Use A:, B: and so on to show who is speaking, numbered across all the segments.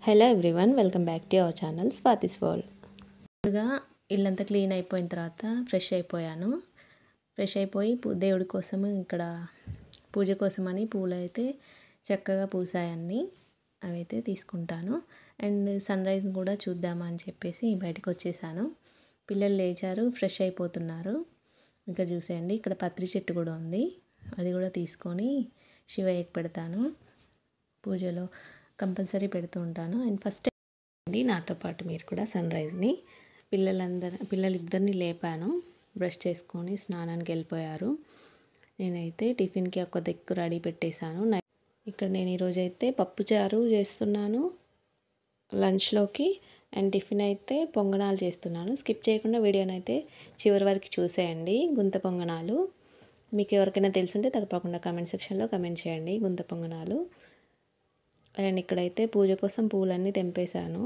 A: Hello everyone, welcome back to our channel Swathi's world. ముందుగా ఇల్లంతా clean అయిపోయిన తర్వాత ఫ్రెష్ అయిపోయి దేవుడి కోసం ఇక్కడ పూజ కోసమని పూలు అయితే చక్కగా పూసాయన్ని అవైతే తీసుకుంటాను. అండ్ సన్ రైజ్ కూడా చూద్దామని చెప్పేసి బయటకు వచ్చేసాను. పిల్లలు లేచారు, ఫ్రెష్ అయిపోతున్నారు. ఇక్కడ చూసేయండి, ఇక్కడ పత్రి చెట్టు కూడా ఉంది, అది కూడా తీసుకొని శివయ్యకి పెడతాను. పూజలో కంపల్సరీ పెడుతూ ఉంటాను. అండ్ ఫస్ట్ అండి నాతో పాటు మీరు కూడా సన్ రైజ్ని పిల్లలిద్దరిని లేపాను. బ్రష్ చేసుకొని స్నానానికి వెళ్ళిపోయారు. నేనైతే టిఫిన్కి ఒక దిక్కు రెడీ పెట్టేశాను. ఇక్కడ నేను ఈరోజైతే పప్పుచారు చేస్తున్నాను లంచ్లోకి. అండ్ టిఫిన్ అయితే పొంగనాలు చేస్తున్నాను. స్కిప్ చేయకుండా వీడియోనైతే చివరి వరకు చూసేయండి. గుంత పొంగనాలు మీకు ఎవరికైనా తెలుసుంటే తప్పకుండా కామెంట్ సెక్షన్లో కామెంట్ చేయండి. గుంత పొంగనాలు. అండ్ ఇక్కడైతే పూజ కోసం పూలన్నీ తెంపేశాను,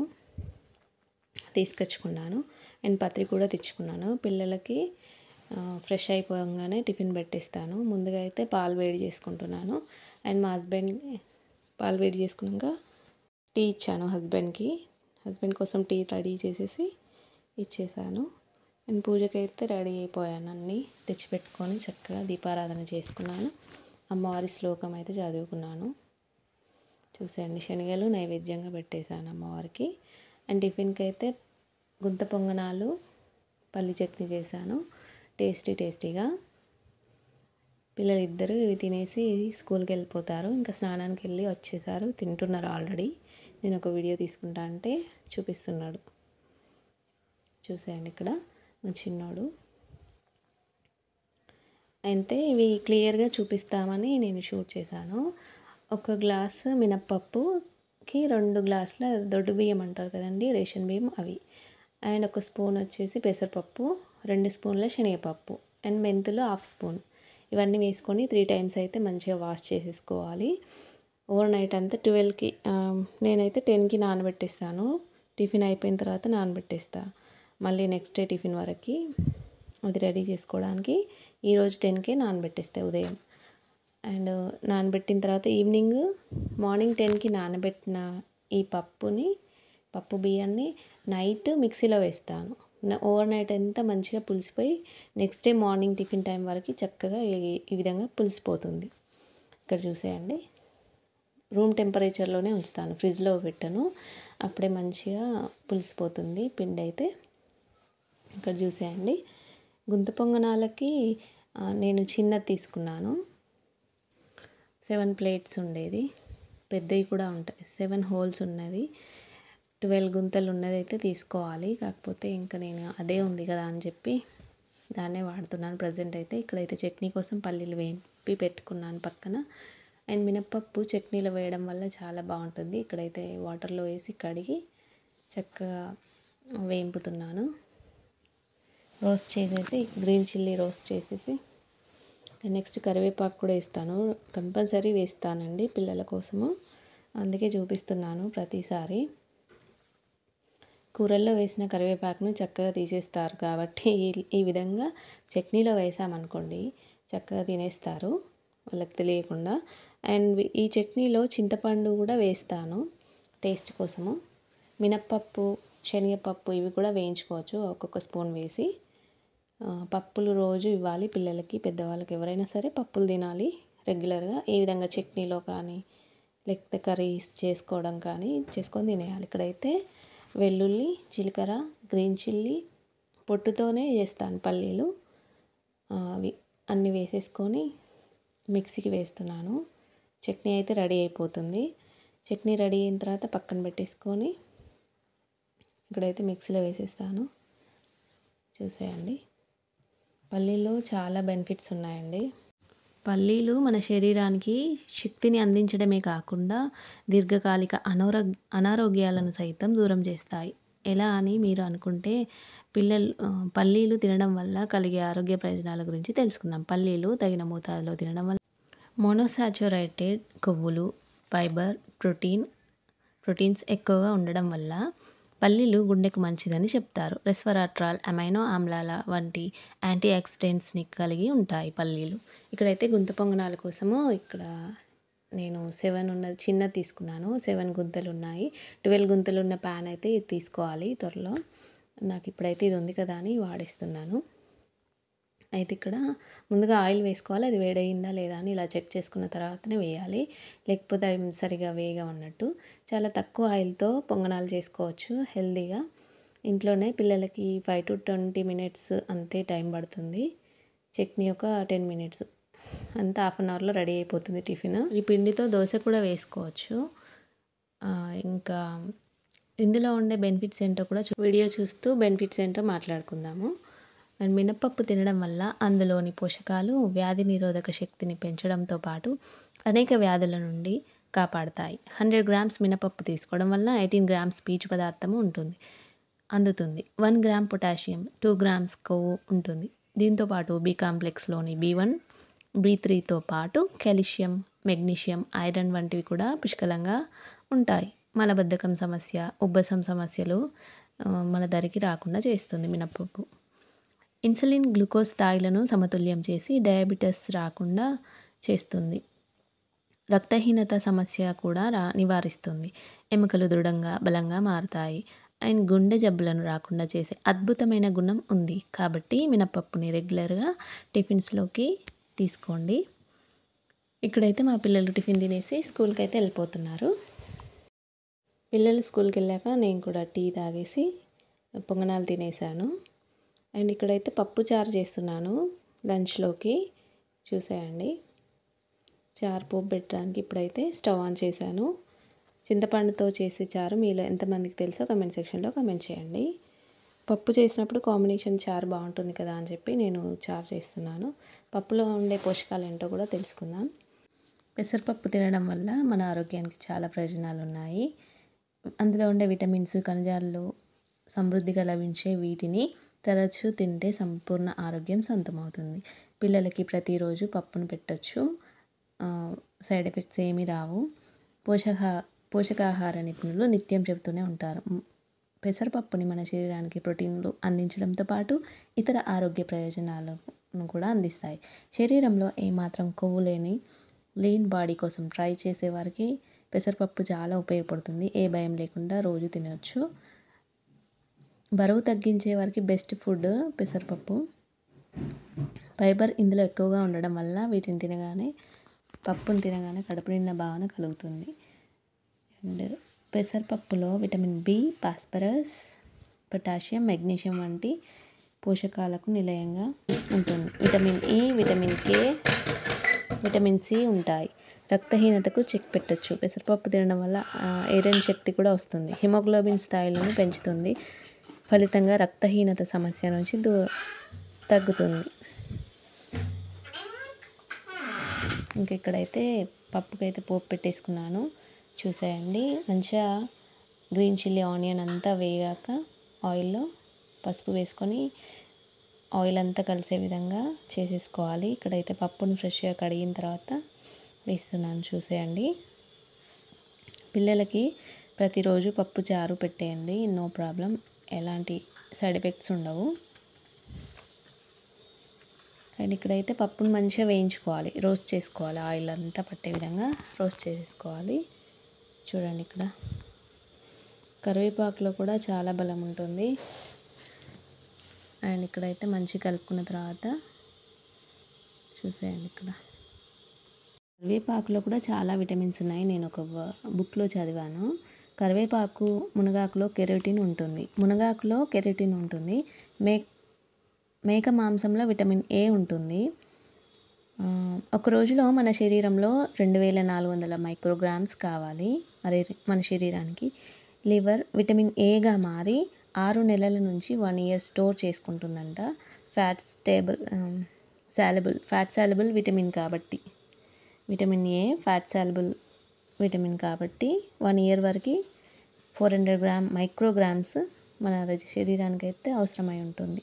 A: తీసుకొచ్చుకున్నాను. అండ్ పత్రి కూడా తెచ్చుకున్నాను. పిల్లలకి ఫ్రెష్ అయిపోగానే టిఫిన్ పెట్టేస్తాను. ముందుగా అయితే పాలు వేడి చేసుకుంటున్నాను. అండ్ మా హస్బెండ్ పాలు వేడి చేసుకున్నాక టీ ఇచ్చాను హస్బెండ్ కోసం టీ రెడీ చేసేసి ఇచ్చేసాను. అండ్ పూజకైతే రెడీ అయిపోయాను. అన్నీ తెచ్చిపెట్టుకొని చక్కగా దీపారాధన చేసుకున్నాను. అమ్మవారి శ్లోకం అయితే చదువుకున్నాను. చూసేయండి, శనగలు నైవేద్యంగా పెట్టేశాను అమ్మవారికి. అండ్ టిఫిన్కి అయితే గుంత పొంగనాలు పల్లి చట్నీ చేశాను, టేస్టీగా. పిల్లలు ఇద్దరు ఇవి తినేసి స్కూల్కి వెళ్ళిపోతారు. ఇంకా స్నానానికి వెళ్ళి వచ్చేసారు, తింటున్నారు ఆల్రెడీ. నేను ఒక వీడియో తీసుకుంటా అంటే చూపిస్తున్నాడు. చూసేయండి, ఇక్కడ మా చిన్నోడు. అయితే ఇవి క్లియర్గా చూపిస్తామని నేను షూట్ చేశాను. ఒక గ్లాసు మినప్పప్పుకి 2 గ్లాసుల దొడ్డు బియ్యం అంటారు కదండి, రేషన్ బియ్యం, అవి. అండ్ ఒక స్పూన్ వచ్చేసి పెసరపప్పు, 2 స్పూన్ల శనగపప్పు, అండ్ మెంతులు 1/2 స్పూన్. ఇవన్నీ వేసుకొని 3 టైమ్స్ అయితే మంచిగా వాష్ చేసేసుకోవాలి. ఓవర్ నైట్ అంతా 12కి, నేనైతే 10కి నానబెట్టేస్తాను. టిఫిన్ అయిపోయిన తర్వాత నానబెట్టేస్తా. మళ్ళీ నెక్స్ట్ డే టిఫిన్ వరకు అది రెడీ చేసుకోవడానికి ఈరోజు 10కే నానబెట్టేస్తాయి ఉదయం. అండ్ నానబెట్టిన తర్వాత మార్నింగ్ 10కి నానబెట్టిన ఈ పప్పు బియ్యాన్ని నైట్ మిక్సీలో వేస్తాను. ఓవర్ నైట్ అంతా మంచిగా పులిసిపోయి next day morning tiffin time వరకు చక్కగా ఈ విధంగా పులిసిపోతుంది. ఇక్కడ చూసేయండి, రూమ్ టెంపరేచర్లోనే ఉంచుతాను, ఫ్రిడ్జ్లో పెట్టను. అప్పుడే మంచిగా పులిసిపోతుంది పిండి అయితే. ఇక్కడ చూసేయండి, గుంత పొంగనాలకి నేను చిన్నది తీసుకున్నాను. 7 ప్లేట్స్ ఉండేది, పెద్దవి కూడా ఉంటాయి. 7 హోల్స్ ఉన్నది, 12 గుంతలు ఉన్నది అయితే తీసుకోవాలి. కాకపోతే ఇంకా నేను అదే ఉంది కదా అని చెప్పి దాన్నే వాడుతున్నాను ప్రజెంట్ అయితే. ఇక్కడైతే చట్నీ కోసం పల్లీలు వేపి పెట్టుకున్నాను పక్కన. అండ్ మినప్పప్పు చట్నీలో వేయడం వల్ల చాలా బాగుంటుంది. ఇక్కడైతే వాటర్లో వేసి కడిగి చక్కగా వేపుతున్నాను. రోస్ట్ చేసేసి, గ్రీన్ చిల్లీ రోస్ట్ చేసేసి, నెక్స్ట్ కరివేపాకు కూడా వేస్తాను. కంపల్సరీ వేస్తానండి పిల్లల కోసము, అందుకే చూపిస్తున్నాను ప్రతిసారి. కూరల్లో వేసిన కరివేపాకును చక్కగా తీసేస్తారు కాబట్టి ఈ విధంగా చట్నీలో వేసామనుకోండి చక్కగా తినేస్తారు వాళ్ళకి తెలియకుండా. అండ్ ఈ చట్నీలో చింతపండు కూడా వేస్తాను టేస్ట్ కోసము. మినప్పప్పు, శనగపప్పు ఇవి కూడా వేయించుకోవచ్చు ఒక్కొక్క స్పూన్ వేసి. పప్పులు రోజు ఇవ్వాలి పిల్లలకి, పెద్దవాళ్ళకి, ఎవరైనా సరే పప్పులు తినాలి రెగ్యులర్గా. ఈ విధంగా చట్నీలో కానీ లేకపోతే కర్రీస్ చేసుకోవడం కానీ చేసుకొని తినేయాలి. ఇక్కడైతే వెల్లుల్లి, జీలకర్ర, గ్రీన్ చిల్లీ పొట్టుతోనే చేస్తాను పల్లీలు, అవి అన్నీ వేసేసుకొని మిక్సీకి వేస్తున్నాను. చట్నీ అయితే రెడీ అయిపోతుంది. చట్నీ రెడీ అయిన తర్వాత పక్కన పెట్టేసుకొని ఇక్కడైతే మిక్సీలో వేసేస్తాను. చూసేయండి, పల్లీలో చాలా బెనిఫిట్స్ ఉన్నాయండి. పల్లీలు మన శరీరానికి శక్తిని అందించడమే కాకుండా దీర్ఘకాలిక అనారోగ్యాలను సైతం దూరం చేస్తాయి. ఎలా అని మీరు అనుకుంటే పల్లీలు తినడం వల్ల కలిగే ఆరోగ్య ప్రయోజనాల గురించి తెలుసుకుందాం. పల్లీలు తగిన మోతాదులో తినడం వల్ల మోనోసాచురేటెడ్ కొవ్వులు, ఫైబర్, ప్రోటీన్స్ ఎక్కువగా ఉండడం వల్ల పల్లీలు గుండెకు మంచిదని చెప్తారు. రెస్వరాట్రాల్, అమైనో ఆమ్లాల వంటి యాంటీ ఆక్సిడెంట్స్ని కలిగి ఉంటాయి పల్లీలు. ఇక్కడైతే గుంత పొంగనాల కోసము ఇక్కడ నేను 7 ఉన్నది చిన్నది తీసుకున్నాను. 7 గుంతలున్నాయి. 12 గుంతలున్న ప్యాన్ అయితే ఇది తీసుకోవాలి త్వరలో. నాకిప్పుడైతే ఇది ఉంది కదా అని వాడేస్తున్నాను. అయితే ఇక్కడ ముందుగా ఆయిల్ వేసుకోవాలి. అది వేడయిందా లేదా అని ఇలా చెక్ చేసుకున్న తర్వాతనే వేయాలి. లేకపోతే అవి సరిగ్గా వేగవన్నట్టు. చాలా తక్కువ ఆయిల్‌తో పొంగనాలు చేసుకోవచ్చు హెల్తీగా. ఇంట్లోనే పిల్లలకి 5-20 మినిట్స్ అంతే టైం పడుతుంది. చట్నీ ఒక 10 మినిట్స్. అంతా హాఫ్ అన్ అవర్‌లో రెడీ అయిపోతుంది టిఫిన్. ఈ పిండితో దోస కూడా వేసుకోవచ్చు. ఇంకా ఇందులో ఉండే బెనిఫిట్స్ ఏంటో కూడా వీడియో చూస్తూ బెనిఫిట్స్ ఏంటో మాట్లాడుకుందాము. అండ్ మినపప్పు తినడం వల్ల అందులోని పోషకాలు వ్యాధి నిరోధక శక్తిని పెంచడంతో పాటు అనేక వ్యాధుల నుండి కాపాడతాయి. 100 గ్రామ్స్ మినపప్పు తీసుకోవడం వల్ల 18 గ్రామ్స్ పీచు పదార్థము అందుతుంది. 1 గ్రామ్ పొటాషియం, 2 గ్రామ్స్ కొవ్వు ఉంటుంది. దీంతో పాటు బి కాంప్లెక్స్లోని B1, B3తో పాటు కాల్షియం, మెగ్నీషియం, ఐరన్ వంటివి కూడా పుష్కలంగా ఉంటాయి. మలబద్ధకం సమస్య, ఉబ్బసం సమస్యలు మన దరికి రాకుండా చేస్తుంది మినపప్పు. ఇన్సులిన్, గ్లూకోజ్ స్థాయిలను సమతుల్యం చేసి డయాబెటిస్ రాకుండా చేస్తుంది. రక్తహీనత సమస్య కూడా నివారిస్తుంది. ఎముకలు దృఢంగా, బలంగా మారతాయి. అండ్ గుండె జబ్బులను రాకుండా చేసే అద్భుతమైన గుణం ఉంది. కాబట్టి మినపప్పుని రెగ్యులర్‌గా టిఫిన్స్‌లోకి తీసుకోండి. ఇక్కడైతే మా పిల్లలు టిఫిన్ తినేసి స్కూల్‌కైతే వెళ్ళిపోతున్నారు. పిల్లలు స్కూల్‌కెళ్ళాక నేను కూడా టీ తాగేసి పొంగనాలు తినేసాను. అండ్ ఇక్కడైతే పప్పు చారు చేస్తున్నాను లంచ్‌లోకి. చూసేయండి. చారు పోపు పెట్టడానికి ఇప్పుడైతే స్టవ్ ఆన్ చేశాను. చింతపండుతో చేసే చారు మీలో ఎంతమందికి తెలుసో కామెంట్ సెక్షన్‌లో కామెంట్ చేయండి. పప్పు చేసినప్పుడు కాంబినేషన్ చారు బాగుంటుంది కదా అని చెప్పి నేను చారు చేస్తున్నాను. పప్పులో ఉండే పోషకాలు ఏంటో కూడా తెలుసుకుందాం. పెసరపప్పు తినడం వల్ల మన ఆరోగ్యానికి చాలా ప్రయోజనాలు ఉన్నాయి. అందులో ఉండే విటమిన్స్, ఖనిజాలు సమృద్ధిగా లభించే వీటిని తరచూ తింటే సంపూర్ణ ఆరోగ్యం సొంతమవుతుంది. పిల్లలకి ప్రతిరోజు పప్పును పెట్టొచ్చు. సైడ్ ఎఫెక్ట్స్ ఏమీ రావు. పోషకాహార నిపుణులు నిత్యం చెబుతూనే ఉంటారు. పెసరపప్పుని మన శరీరానికి ప్రోటీన్లు అందించడంతో పాటు ఇతర ఆరోగ్య ప్రయోజనాలను కూడా అందిస్తాయి. శరీరంలో ఏమాత్రం కొవ్వు లేని లీన్ బాడీ కోసం ట్రై చేసేవారికి పెసరపప్పు చాలా ఉపయోగపడుతుంది. ఏ భయం లేకుండా రోజు తినొచ్చు. బరువు తగ్గించే వారికి బెస్ట్ ఫుడ్ పెసరపప్పు. ఫైబర్ ఇందులో ఎక్కువగా ఉండడం వల్ల పప్పును తినగానే కడుపు నిండిన భావన కలుగుతుంది. అండ్ పెసరపప్పులో vitamin B, phosphorus, potassium, magnesium వంటి పోషకాలకు నిలయంగా ఉంటుంది. Vitamin E, vitamin K, vitamin C ఉంటాయి. రక్తహీనతకు చెక్ పెట్టొచ్చు. పెసరపప్పు తినడం వల్ల ఐరన్ శక్తి కూడా వస్తుంది. హిమోగ్లోబిన్ స్థాయిలను పెంచుతుంది. ఫలితంగా రక్తహీనత సమస్య నుంచి తగ్గుతుంది. ఇంక ఇక్కడైతే పప్పుకైతే పోపు పెట్టేసుకున్నాను. చూసేయండి. మంచిగా గ్రీన్ చిల్లీ, ఆనియన్ అంతా వేగాక ఆయిల్లో పసుపు వేసుకొని ఆయిల్ అంతా కలిసే విధంగా చేసేసుకోవాలి. ఇక్కడైతే పప్పును ఫ్రెష్గా కడిగిన తర్వాత వేస్తున్నాను. చూసేయండి. పిల్లలకి ప్రతిరోజు పప్పు చారు పెట్టేయండి. No problem. ఎలాంటి సైడ్ ఎఫెక్ట్స్ ఉండవు. అండ్ ఇక్కడైతే పప్పును మంచిగా వేయించుకోవాలి, రోస్ట్ చేసుకోవాలి. ఆయిల్ అంతా పట్టే విధంగా రోస్ట్ చేసుకోవాలి. చూడండి, ఇక్కడ కరివేపాకులో కూడా చాలా బలం ఉంటుంది. అండ్ ఇక్కడైతే మంచిగా కలుపుకున్న తర్వాత చూసేయండి, ఇక్కడ కరివేపాకులో కూడా చాలా విటమిన్స్ ఉన్నాయి. నేను ఒక బుక్లో చదివాను. కరివేపాకు, మునగాకులో కెరోటిన్ ఉంటుంది. మునగాకులో కెరోటిన్ ఉంటుంది. మేక మాంసంలో విటమిన్ ఏ ఉంటుంది. ఒక రోజులో మన శరీరంలో 2400 మైక్రోగ్రామ్స్ కావాలి మన శరీరానికి. లివర్ విటమిన్ ఏగా మారి 6 నెలల నుంచి 1 ఇయర్ స్టోర్ చేసుకుంటుందంట. ఫ్యాట్ సాల్యుబుల్ విటమిన్ కాబట్టి, vitamin A fat soluble vitamin కాబట్టి 1 ఇయర్ వరకు 400 మైక్రోగ్రామ్స్ మన శరీరానికి అయితే అవసరమై ఉంటుంది.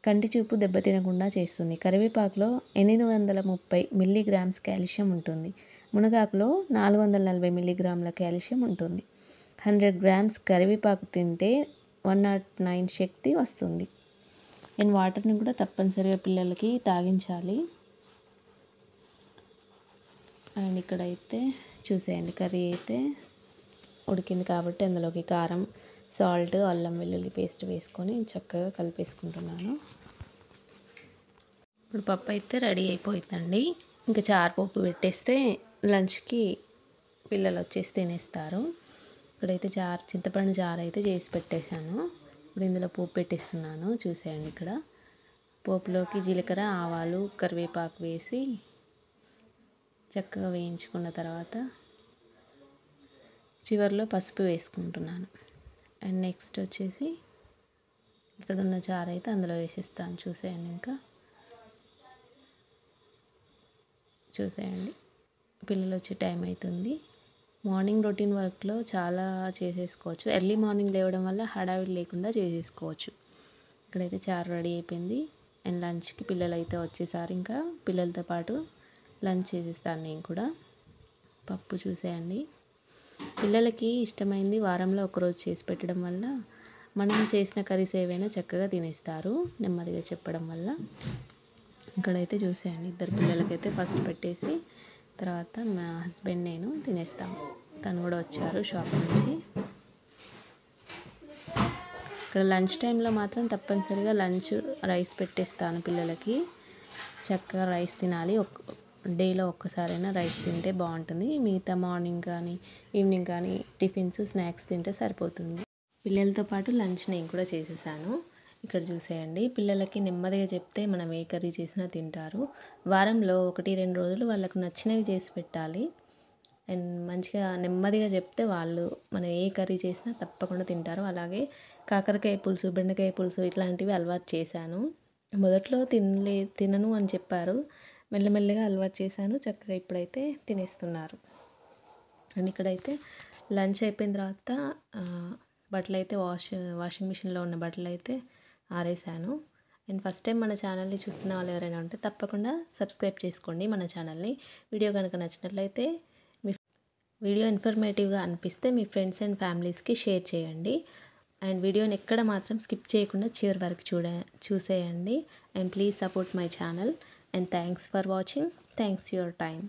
A: కంటి చూపు దెబ్బతినకుండా చేస్తుంది. కరివేపాకులో 830 మిల్లీగ్రామ్స్ కాల్షియం ఉంటుంది. మునగాకులో 440 మిల్లీగ్రాముల కాల్షియం ఉంటుంది. 100 గ్రామ్స్ కరివేపాకు తింటే 109 శక్తి వస్తుంది. అండ్ వాటర్ని కూడా తప్పనిసరిగా పిల్లలకి తాగించాలి. అండ్ ఇక్కడైతే చూసేయండి కర్రీ అయితే ఉడికింది కాబట్టి అందులోకి కారం, సాల్ట్, అల్లం వెల్లుల్లి పేస్ట్ వేసుకొని చక్కగా కలిపేసుకుంటున్నాను. ఇప్పుడు పప్పు అయితే రెడీ అయిపోయిందండి. ఇంకా చారు పప్పు పెట్టేస్తే లంచ్కి పిల్లలు వచ్చేసి తినేస్తారు. ఇక్కడైతే చింతపండు చారు అయితే చేసి పెట్టేశాను. ఇప్పుడు ఇందులో పోపు పెట్టేస్తున్నాను. చూసేయండి ఇక్కడ పోపులోకి జీలకర్ర, ఆవాలు, కరివేపాకు వేసి చక్కగా వేయించుకున్న తర్వాత చివరిలో పసుపు వేసుకుంటున్నాను. అండ్ నెక్స్ట్ వచ్చేసి ఇక్కడ ఉన్న చారు అయితే అందులో వేసేస్తాను. చూసేయండి పిల్లలు వచ్చే టైం అవుతుంది. మార్నింగ్ రొటీన్ వర్క్లో చాలా చేసేసుకోవచ్చు. ఎర్లీ మార్నింగ్ లేవడం వల్ల హడావిడి లేకుండా చేసేసుకోవచ్చు. ఇక్కడైతే చారు రెడీ అయిపోయింది. అండ్ లంచ్కి పిల్లలు అయితే వచ్చేసారు. ఇంకా పిల్లలతో పాటు లంచ్ చేసేస్తాను నేను కూడా. పప్పు చూసేయండి పిల్లలకి ఇష్టమైంది వారంలో ఒకరోజు చేసి పెట్టడం వల్ల మనం చేసిన కర్రీస్ ఏవైనా చక్కగా తినేస్తారు నెమ్మదిగా చెప్పడం వల్ల. ఇక్కడైతే చూసేయండి ఇద్దరు పిల్లలకైతే ఫస్ట్ పెట్టేసి తర్వాత మా హస్బెండ్ నేను తినేస్తాము. తను కూడా వచ్చారు షాప్ నుంచి. ఇక్కడ లంచ్ టైంలో మాత్రం తప్పనిసరిగా రైస్ పెట్టేస్తాను పిల్లలకి. చక్కగా రైస్ తినాలి. డేలో ఒక్కసారైనా రైస్ తింటే బాగుంటుంది. మిగతా మార్నింగ్ కానీ ఈవినింగ్ కానీ టిఫిన్స్, స్నాక్స్ తింటే సరిపోతుంది. పిల్లలతో పాటు లంచ్ నేను కూడా చేసేసాను. ఇక్కడ చూసేయండి పిల్లలకి నెమ్మదిగా చెప్తే మనం ఏ కర్రీ చేసినా తింటారు. వారంలో 1-2 రోజులు వాళ్ళకు నచ్చినవి చేసి పెట్టాలి. అండ్ మంచిగా నెమ్మదిగా చెప్తే వాళ్ళు మనం ఏ కర్రీ చేసినా తప్పకుండా తింటారు. అలాగే కాకరకాయ పులుసు, బెండకాయ పులుసు ఇట్లాంటివి అలవాటు చేశాను. మొదట్లో తినను అని చెప్పారు. మెల్లమెల్లగా అలవాటు చేశాను. చక్కగా ఇప్పుడైతే తినేస్తున్నారు. అండ్ ఇక్కడైతే లంచ్ అయిపోయిన తర్వాత బట్టలు అయితే వాషింగ్ మిషన్లో ఉన్న బట్టలు అయితే ఆరేసాను. అండ్ ఫస్ట్ టైం మన ఛానల్ని చూస్తున్న వాళ్ళు ఎవరైనా ఉంటే తప్పకుండా సబ్స్క్రైబ్ చేసుకోండి మన ఛానల్ని. వీడియో కనుక నచ్చినట్లయితే వీడియో ఇన్ఫర్మేటివ్గా అనిపిస్తే మీ ఫ్రెండ్స్ అండ్ ఫ్యామిలీస్కి షేర్ చేయండి. అండ్ వీడియోని ఎక్కడ మాత్రం స్కిప్ చేయకుండా చివరి వరకు చూసేయండి. And please support my channel. And thanks for watching. Thanks your time.